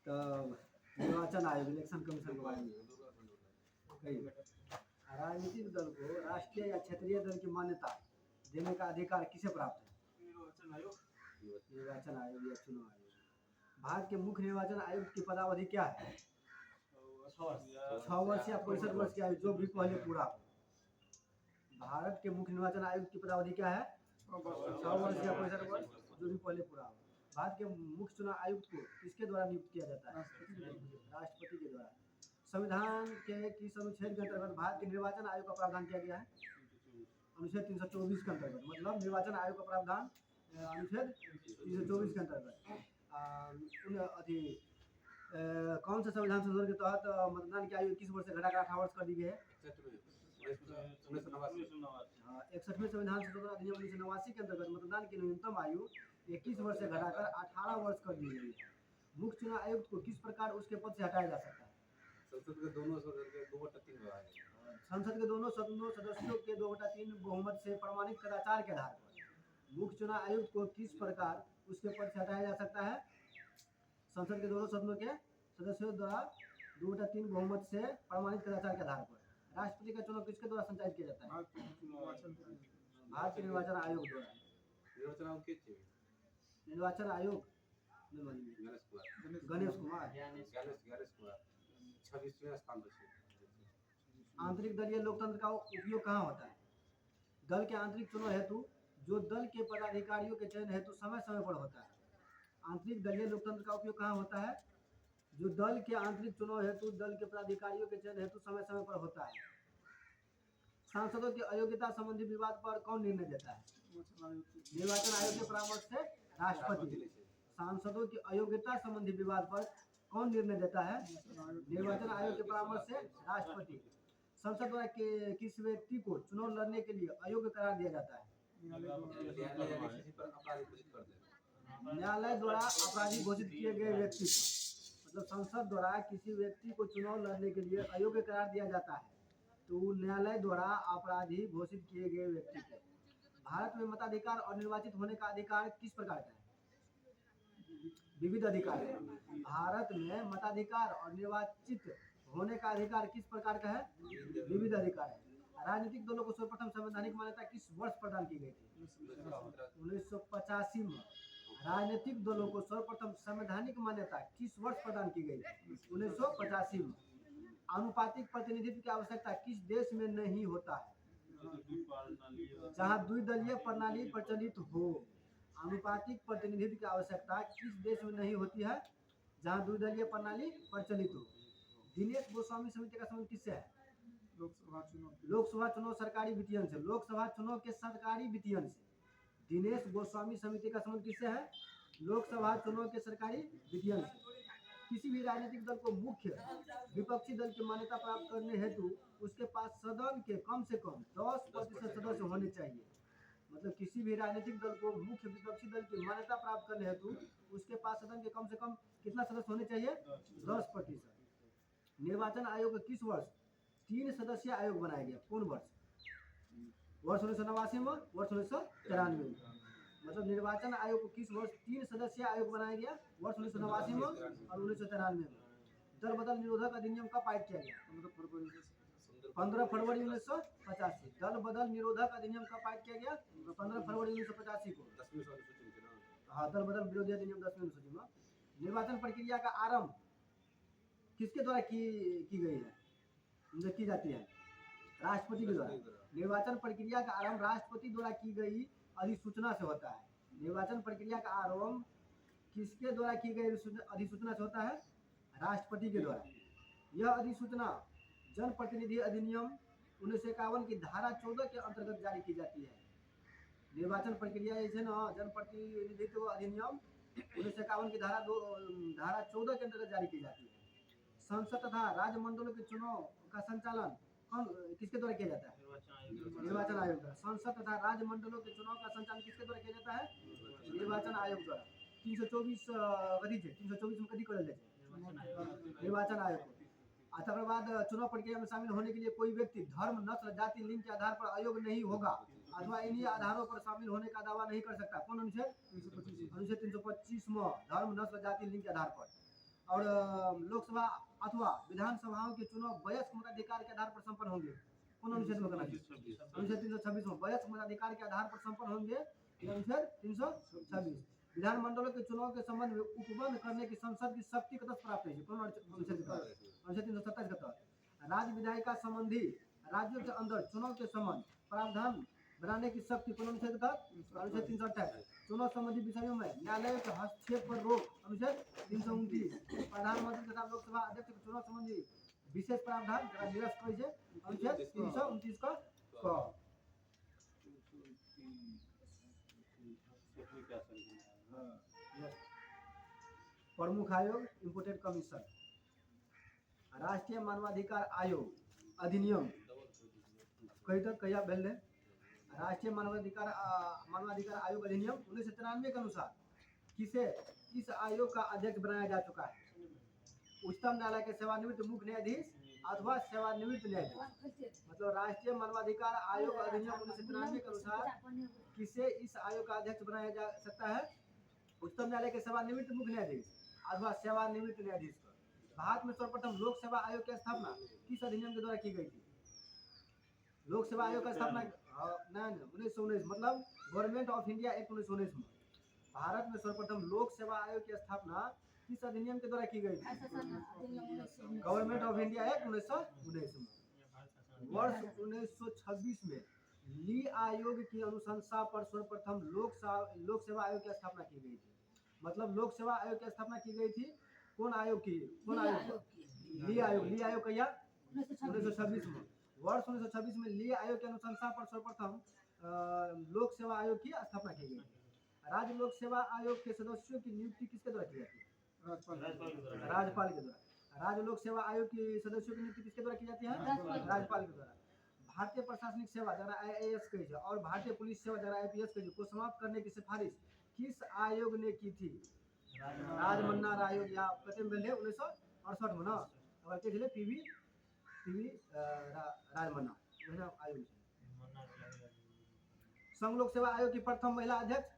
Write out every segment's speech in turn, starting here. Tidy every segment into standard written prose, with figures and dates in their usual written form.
तो निर्वाचन आयोग इलेक्शन कमीशन के बारे में कही राजनीतिक दल को राष्ट्रीय या क्षेत्रीय दल की मान्यता देने का अधिकार किसे प्राप्त है? निर्वाचन आयोग या चुनाव आयोग। भारत के मुख्य निर्वाचन आयुक्त की पदावधि क्या है? 6 वर्ष या 65 वर्ष की आयु, जो भी पहले पूरा हो। भारत के मुख्य निर्वाचन आयुक्त की पदावधि क्या है? 6 वर्ष या 65 वर्ष, जो भी पहले पूरा हो। भारत के मुख्य चुनाव आयुक्त को किसके द्वारा नियुक्त किया जाता है? राष्ट्रपति के द्वारा। संविधान के किस अनुच्छेद के अंतर्गत भारत के निर्वाचन आयोग का प्रावधान किया गया है? अनुच्छेद 324 के अंतर्गत। मतलब निर्वाचन आयोग का प्रावधान अनुच्छेद 324 के अंतर्गत। कौन से संविधान संशोधन के तहत मतदान की आयु 21 वर्ष से घटाकर 18 वर्ष कर दी गई है? 61वें संविधान संशोधन अधिनियम 1989 के अंतर्गत मतदान की न्यूनतम आयु 21 वर्ष से घटाकर 18 वर्ष कर दी गई है। मुख्य चुनाव आयुक्त को किस प्रकार उसके पद से हटाया जा सकता है? संसद के दोनों सदस्यों के 2/3 बहुमत से प्रमाणित कदाचार के आधार पर मुख्य चुनाव आयुक्त को किस प्रकार उसके पद से हटाया जा सकता है? संसद के दोनों सदनों के सदस्यों द्वारा 2/3 बहुमत से प्रमाणित कदाचार के आधार पर। राष्ट्रपति का चुनाव किसके द्वारा संचालित किया जाता है? भारतीय निर्वाचन आयोग द्वारा। निर्वाचन आयोग गणेश कुमार 26वें स्थान पर। आंतरिक दलीय लोकतंत्र का उपयोग कहाँ होता है? दल के आंतरिक चुनाव हेतु जो दल के पदाधिकारियों के चयन हेतु समय समय पर होता है। आंतरिक दलीय लोकतंत्र का उपयोग कहाँ होता है? जो दल के आंतरिक चुनाव हेतु दल के पदाधिकारियों के चयन हेतु समय समय पर होता है। सांसदों की अयोग्यता संबंधी विवाद पर कौन निर्णय देता है? निर्वाचन आयोग के परामर्श से राष्ट्रपति। सांसदों की अयोग्यता संबंधी विवाद पर कौन निर्णय देता है? निर्वाचन आयोग के परामर्श से राष्ट्रपति। संसद द्वारा किस व्यक्ति को चुनाव लड़ने के लिए अयोग्य करार दिया जाता है? न्यायालय द्वारा अपराधी घोषित किए गए व्यक्ति को, मतलब संसद द्वारा किसी व्यक्ति को चुनाव लड़ने के लिए अयोग्य करार दिया जाता है तो न्यायालय द्वारा अपराधी घोषित किए गए व्यक्ति को। भारत में मताधिकार और निर्वाचित होने का अधिकार किस प्रकार का है? विविध अधिकार है। भारत में मताधिकार और निर्वाचित होने का अधिकार किस प्रकार का है? विविध अधिकार है। राजनीतिक दलों को सर्वप्रथम संवैधानिक मान्यता किस वर्ष प्रदान की गई थी? 1985 में। राजनीतिक दलों को सर्वप्रथम संवैधानिक मान्यता किस वर्ष प्रदान की गई? 1985 में। आनुपातिक प्रतिनिधित्व की आवश्यकता किस देश में नहीं होता है? जहां द्विदलीय प्रणाली प्रचलित हो। आनुपातिक प्रतिनिधित्व की आवश्यकता किस देश में नहीं होती है? जहां द्विदलीय प्रणाली प्रचलित हो। दिनेश गोस्वामी समिति का संबंध किससे है? लोकसभा चुनाव सरकारी वित्तीयन से। लोकसभा चुनाव के सरकारी वित्तीयन से दिनेश गोस्वामी समिति का संबंध किससे है? लोकसभा चुनाव के सरकारी वित्तीयन से। किसी भी राजनीतिक दल को मुख्य विपक्षी दल की मान्यता प्राप्त करने हेतु उसके पास सदन के कम से कम 10% सदस्य होने चाहिए। मतलब किसी भी राजनीतिक दल को मुख्य विपक्षी दल की मान्यता प्राप्त करने हेतु उसके पास सदन के कम से कम कितना सदस्य होने चाहिए? 10%। निर्वाचन आयोग किस वर्ष 3 सदस्यीय आयोग बनाया गया? कौन वर्ष? वर्ष 1989 में, वर्ष 1993 में। मतलब निर्वाचन आयोग को किस वर्ष 3 सदस्यीय आयोग बनाया गया? वर्ष 1989 में और 1993 में। दल बदल निरोधक अधिनियम कब पारित किया गया? 15 फरवरी 1985। दल बदल निरोधक अधिनियम कब पारित किया गया? 15 फरवरी 1985 को। हाँ, दल बदल विरोधी अधिनियम 10वीं अनुसूची में। निर्वाचन प्रक्रिया का आरंभ किसके द्वारा की गई है? की जाती है? राष्ट्रपति के द्वारा। निर्वाचन प्रक्रिया का आरंभ राष्ट्रपति द्वारा की गई अधिसूचना से होता है। निर्वाचन प्रक्रिया का आरंभ किसके द्वारा की गई अधिसूचना से होता है? राष्ट्रपति के द्वारा। यह अधिसूचना जनप्रतिनिधि अधिनियम 1951 की धारा 14 के अंतर्गत जारी की जाती है। निर्वाचन प्रक्रिया है ना, जनप्रतिनिधित्व अधिनियम 1951 की धारा 14 के अंतर्गत जारी की जाती है। संसद तथा राज्य मंडलों के चुनाव का संचालन किसके द्वारा किया जाता है? निर्वाचन आयोग द्वारा। संसद तथा राज्य मंडलों के चुनाव का संचालन किसके द्वारा किया जाता है? निर्वाचन आयोग द्वारा। 324 कथी छे? 324 में कथी करल जाए? निर्वाचन आयोग को। तकर बाद चुनाव प्रक्रिया में शामिल होने के लिए कोई व्यक्ति धर्म, नस्ल, जाति, लिंग के आधार पर अयोग्य नहीं होगा अथवा इन्हीं आधारों पर शामिल होने का दावा नहीं कर सकता। कौन अनुच्छेद? अनुच्छेद 325 में धर्म, नस्ल, जाति, लिंग के आधार पर। और लोकसभा अथवा विधानसभाओं के चुनाव वयस्क मताधिकार के आधार पर संपन्न होंगे। कौन अनुच्छेद में करना चाहिए? अनुच्छेद 326 में वयस्क मताधिकार के आधार पर संपन्न होंगे। अनुच्छेद 326 विधानमंडलों के चुनाव के संबंध में उपबंध करने की संसद की शक्ति कतः प्राप्त है? कौन अनुच्छेद के तहत? अनुच्छेद 327 के तहत राज्य विधायिका संबंधी राज्यों के अंदर चुनाव के संबंध प्रावधान बनाने की शक्ति कौन अनुच्छेद के तहत? अनुच्छेद 328 चुनाव संबंधी विषयों में न्यायालय के हस्तक्षेप पर रोक। अनुच्छेद 329 प्रधानमंत्री तथा लोकसभा अध्यक्ष के चुनाव संबंधी विशेष प्रावधान निरस्त करें। अनुच्छेद 329 का प्रमुख आयोग इम्पोर्टेड कमीशन राष्ट्रीय मानवाधिकार आयोग अधिनियम कई तक कहिया भेल है? राष्ट्रीय मानवाधिकार आयोग अधिनियम 1993 के अनुसार किसे इस आयोग का अध्यक्ष बनाया जा चुका है? उच्चतम न्यायालय के सेवानिवृत्त मुख्य न्यायाधीश अथवा सेवानिवृत्त न्यायाधीश। मतलब राष्ट्रीय मानवाधिकार आयोग अधिनियम 1993 के अनुसार किसे इस आयोग का अध्यक्ष बनाया जा सकता है? उच्चतम न्यायालय के सेवानिवृत्त मुख्य न्यायाधीश अथवा सेवानिवृत्त न्यायाधीश। भारत में सर्वप्रथम लोक सेवा आयोग की स्थापना किस अधिनियम के द्वारा की गई थी? लोक सेवा आयोग का स्थापना 1919 मतलब गवर्नमेंट ऑफ इंडिया एक्ट 1919 में भारत में सर्वप्रथम लोक सेवा आयोग की स्थापना किस अधिनियम के द्वारा की गई थी? गवर्नमेंट ऑफ इंडिया एक्ट 1919 में। वर्ष 1926 में ली आयोग की अनुशंसा पर सर्वप्रथम लोक सेवा आयोग की स्थापना की गई थी। मतलब लोक सेवा आयोग की स्थापना की गई थी कौन आयोग की? कौन आयोग? ली आयोग। ली आयोग कहिया? 1926 में। वर्ष 1926 में ली आयोग की अनुशंसा पर सर्वप्रथम लोक सेवा आयोग की स्थापना की गई। राज्य लोक सेवा आयोग के सदस्यों की नियुक्ति किसके द्वारा की जाती है? राज्यपाल के द्वारा। राज्य लोक सेवा आयोग की सदस्यों की नियुक्ति किसके द्वारा की जाती है? राज्यपाल के द्वारा। भारतीय प्रशासनिक सेवा जरा IAS कही और भारतीय पुलिस सेवा जरा IPS कही को समाप्त करने की सिफारिश किस आयोग ने की थी? राजमन्ना आयोग या कते में 1968 में ना और के थे पीवी राजमन्ना आयोग। संघ लोक सेवा आयोग की प्रथम महिला अध्यक्ष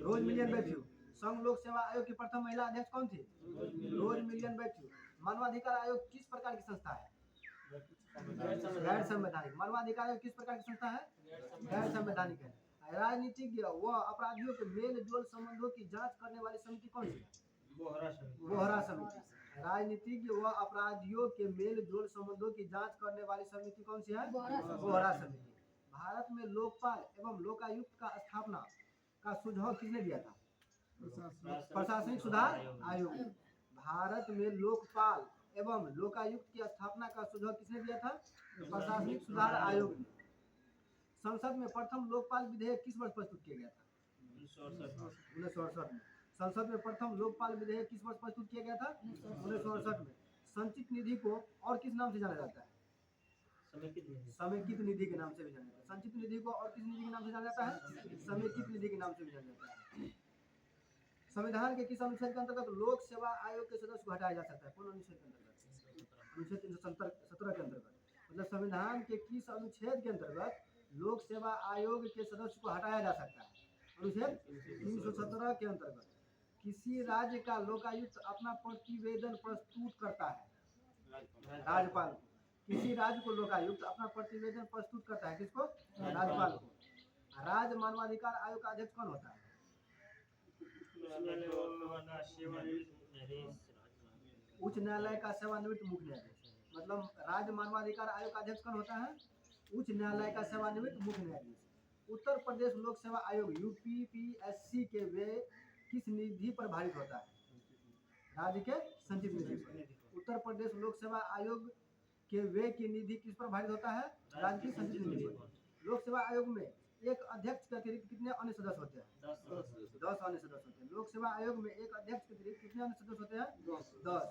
रोज मिलियन बैठ्यू। संघ लोक सेवा आयोग की प्रथम महिला अध्यक्ष कौन थी? रोज मिलियन बैठ्यू। मानवाधिकार आयोग किस प्रकार की संस्था है? गैर संवैधानिक। मानवाधिकार आयोग किस प्रकार की संस्था है? गैर संवैधानिक है। राजनीतिज्ञ व अपराधियों के मेल जोल संबंधों की जांच करने वाली समिति कौन सी? बोहरा समिति। राजनीतिज्ञ व अपराधियों के मेल जोल संबंधों की जांच करने वाली समिति कौन सी है? बोहरा समिति। भारत में लोकपाल एवं लोकायुक्त का स्थापना का सुझाव किसने दिया था? प्रशासनिक सुधार आयोग। भारत में लोकपाल एवं लोकायुक्त की स्थापना का सुझाव किसने दिया था? प्रशासनिक सुधार आयोग ने। संसद में प्रथम लोकपाल विधेयक किस वर्ष प्रस्तुत किया गया था? 1968 में। संसद में प्रथम लोकपाल विधेयक किस वर्ष प्रस्तुत किया गया था? 1968 में। संचित निधि को और किस नाम से जाना जाता है? समेकित निधि के नाम से भी जाना जाता है। संचित निधि को और किस निधि के नाम से जाना जाता है? समेकित निधि के नाम से भी जाना जाता है। संविधान के किस अनुच्छेद के अंतर्गत लोक सेवा आयोग के सदस्य को हटाया जा सकता है? कौन अनुच्छेद के अंतर्गत? अनुच्छेद 317 के अंतर्गत। मतलब संविधान के किस अनुच्छेद के अंतर्गत लोक सेवा आयोग के सदस्य को हटाया जा सकता है? अनुच्छेद 317 के अंतर्गत। किसी राज्य का लोकायुक्त अपना प्रतिवेदन प्रस्तुत करता है? राज्यपाल को। किसी राज्य को लोकायुक्त अपना प्रतिवेदन प्रस्तुत करता है? किसको? राज्यपाल को। राज्य मानवाधिकार आयोग का अध्यक्ष कौन होता है? उच्च न्यायालय का सेवानिवृत्त मुख्य न्यायाधीश। मतलब राज्य मानवाधिकार आयोग का अध्यक्ष कौन होता है? उच्च न्यायालय का सेवानिवृत्त मुख्य न्यायाधीश। उत्तर प्रदेश लोक सेवा आयोग UPPSC के वे किस निधि पर भारित होता है? राज्य के संचित निधि पर। उत्तर प्रदेश लोक सेवा आयोग के वे की निधि किस पर भारित होता है? राज्य की संचित निधि पर। लोक सेवा आयोग में एक अध्यक्ष के अतिरिक्त कितने अन्य सदस्य होते हैं? 10 अन्य सदस्य होते हैं। लोक सेवा आयोग में एक अध्यक्ष के अतिरिक्त कितने अन्य सदस्य होते हैं? 10।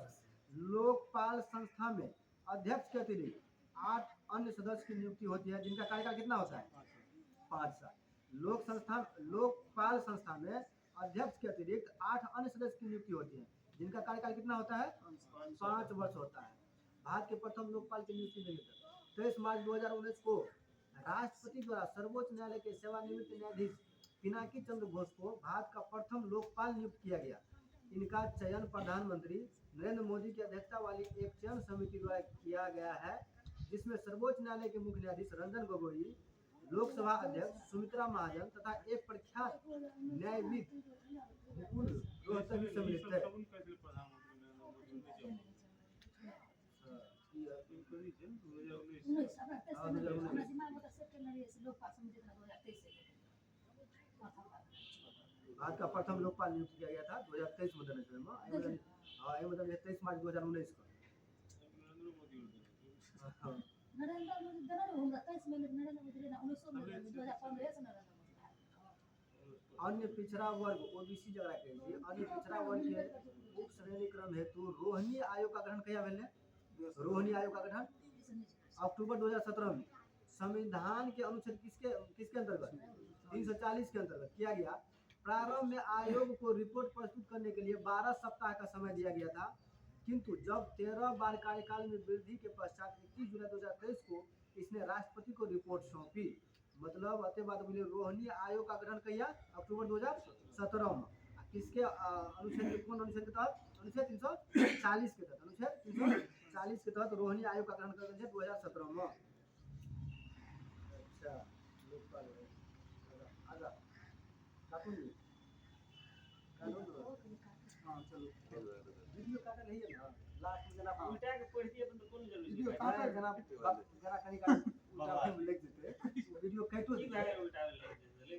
लोकपाल संस्था में अध्यक्ष के अतिरिक्त 8 अन्य सदस्य की नियुक्ति होती है जिनका कार्यकाल कितना होता है? 5 साल। लोकपाल संस्था में अध्यक्ष के अतिरिक्त 8 अन्य सदस्य की नियुक्ति होती है जिनका कार्यकाल कितना होता है? 5 वर्ष होता है। भारत के प्रथम लोकपाल की नियुक्ति नहीं होती। 23 मार्च 2019 को राष्ट्रपति द्वारा सर्वोच्च न्यायालय के सेवानिवृत्त न्यायाधीश पिनाकी चंद्र घोष को भारत का प्रथम लोकपाल नियुक्त किया गया। इनका चयन प्रधानमंत्री नरेंद्र मोदी की अध्यक्षता वाली एक चयन समिति द्वारा किया गया है, जिसमें सर्वोच्च न्यायालय के मुख्य न्यायाधीश रंजन गोगोई, लोकसभा अध्यक्ष सुमित्रा महाजन तथा एक प्रख्यात न्यायविद मुकुल रोहतगी सम्मिलित है। भारत का प्रथम लोकपाल नियुक्त किया गया था 2023 में, 23 मार्च 2019 को। अन्य पिछड़ा वर्ग ओबीसी जगह कहिए, अन्य पिछड़ा वर्ग के उप श्रेणी क्रम हेतु रोहिणी आयोग का गठन कहिया भेल? रोहिणी आयोग का गठन अक्टूबर 2017 में संविधान के अनुच्छेद किसके अंतर्गत 340 के अंतर्गत किया गया। प्रारंभ में आयोग को रिपोर्ट प्रस्तुत करने के लिए 12 सप्ताह का समय दिया गया था, किंतु जब 13 बार कार्यकाल में वृद्धि के पश्चात 21 जुलाई 2023 को इसने राष्ट्रपति को रिपोर्ट सौंपी। मतलब अते बाद बोले रोहिणी आयोग का गठन किया अक्टूबर 2017 में। किसके अनुच्छेद कौन अनुच्छेद के तहत? अनुच्छेद 340 के तहत, अनुच्छेद 340 के तहत रोहिणी आयोग का गठन कर 2017 में। अच्छा लोकपाल आजा काटून हाँ चलो वीडियो काटा नहीं है ना लास्ट में जना उल्टा के पढ़ दिए अपन तो कौन जरूरी वीडियो काटा जना जना कहीं का उल्टा फिल्म लिख देते वीडियो काटो उल्टा लिख देते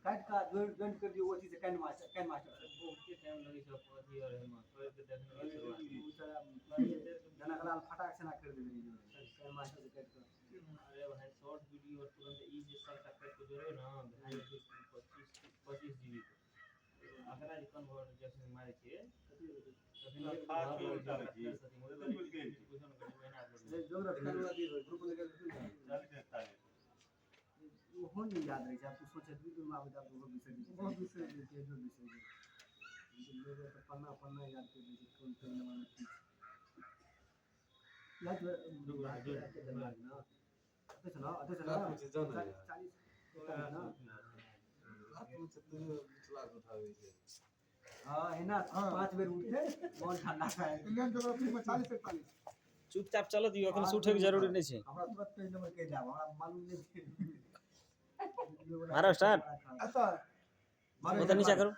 काट का ज्वाइन कर दियो वो चीज कैन मास्टर बहुत के टाइम लगी सब अथी और है मां थोड़े के देखने की शुरुआत जना कलाल फटाक से ना कर दे वीडियो कैन मास्टर से काट कर। अरे भाई शॉर्ट वीडियो और तुरंत ई जे सब काट के जोड़ो ना भाई 25 जीबी अगर आज कन्वर्ट जैसे मारे के वो नहीं याद रहे आपको सोचे भी में आप आपको बहुत विषय देते हैं जो विषय लोग तो पन्ना याद कर लीजिए कौन कौन वाला चीज याद के दिमाग ना अते चला 40 ना हां है ना 5 बेर उठे मन ठंडा है इंडियन ज्योग्राफी में 40 से 40 चुपचाप चल दियो अखन उठे के जरूरी नहीं छे हमरा तुरंत पेज नंबर के जाब हमरा मालूम नहीं मारो स्टार्ट अच्छा मारो नीचे करो।